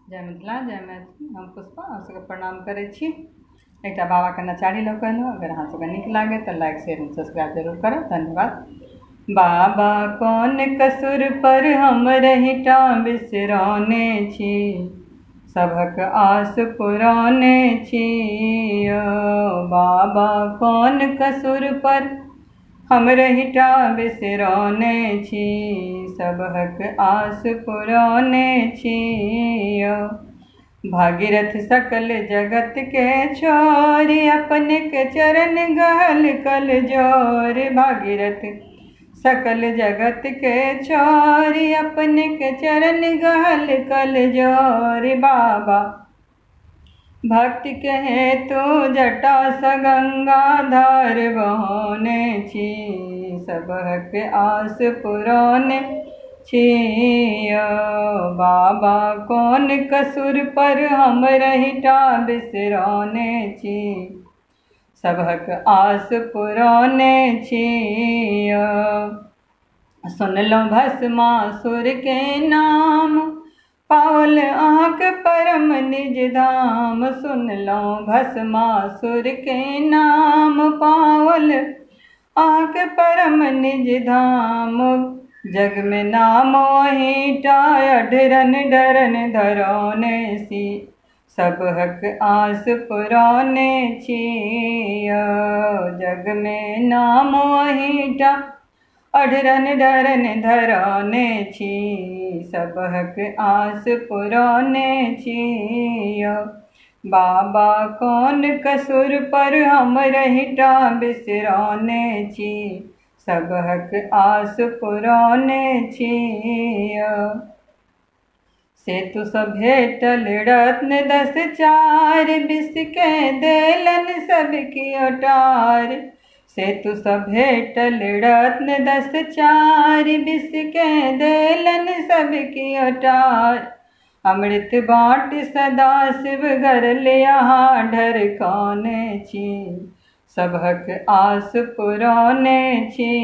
जय मिथिला जय मैथिली। हम पुष्पा अहाँ सबके प्रणाम करै छी। एकटा बाबाके नचारी लऽ कऽ एलहुँ। अगर अहाँ सबके नीक लागे तऽ लाइक शेयर एंड सब्सक्राइब जरूर करब। धन्यवाद। बाबा कौन कसुर पर हम रहिटा बिसरौने छी, सभक आस पुरौने छी। बाबा कौन कसुर पर हम रहिटा बिसरौने छी, सबहक आस पुरौने छी। भागीरथ सकल जगत के छोर, अपने के चरण गहल कल जोर। भागीरथ सकल जगत के छोर, अपने के चरण गहल कल जोर। बाबा भक्ति के हेतु जटा स गंगाधार बहौने छी, सबहक आस पुरौने छी। बाबा कौन कसुर पर हम रहिटा बिसरौने छी, सबहक आस पुरौने छी। सुनलहुँ भस्मासुर के नाम, पावल अहाँक परम निज धाम। सुनलहुँ भस्मासुर के नाम, पावल अहाँक परम निज धाम। जग में नाम अहींटा, अढरन डरन धरौने सी, सबहक आस पुरौने छी। जग में नाम अहींटा, अढरन डरन धरौने छी, सबहक आस पुरौने छी। बाबा कौन कसुर पर हम रहिटा बिसरौने छी, सबहक आस पुरौने छी। सेतु स भेटल रत्न 10 चार, बिस के देलन सबकी अटार। सेतु स भेटल रत्न 10 चार, बिस के देलन सबकी अटार। अमृत बाँट सदा शिव घर ले यहाँ ढरकौने छी, सबहक आस पुरौने छी।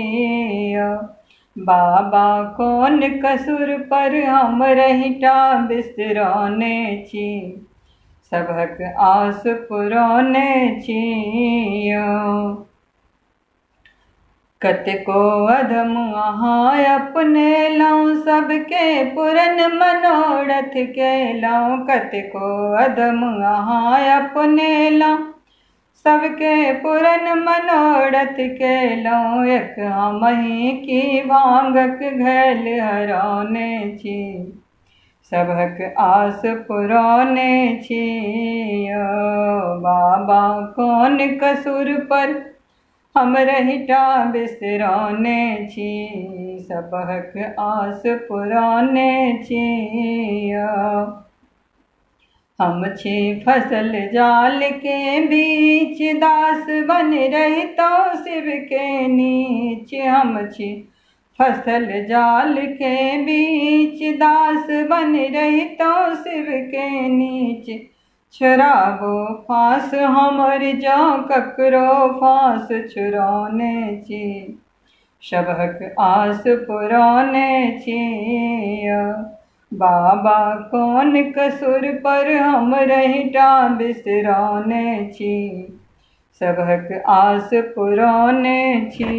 बाबा कौन कसुर पर हम रहिटा बिसरौने छी, सबहक आस पुरौने छी। कतेको अधम अहाँ अपनेलहुँ, सबके पूरन मनोरथ केलहुँ। कतेको अधम अहाँ अपनेलहुँ, सबके पूरन मनोरथ केलहुँ। एक हमहि की भांगक घैल हरौने छी, सबहक आस पुरौने छी। बाबा कौन कसुर पर हम रहिटा बिसरौने छी, सबहक आस पुरौने छी। हम छी फसल जाल के बीच, दास बन रहितौं शिव के नीच। हम छी फसल जाल के बीच, दास बन रहितौं शिव के नीच। छोड़ाबो फांस हमर जाँ, ककरो फांस छुड़ौने छी, सबहक आस पुरौने छी। बाबा कौन कसुर पर हम रहिटा बिसरौने छी, सबहक आस पुरौने छी।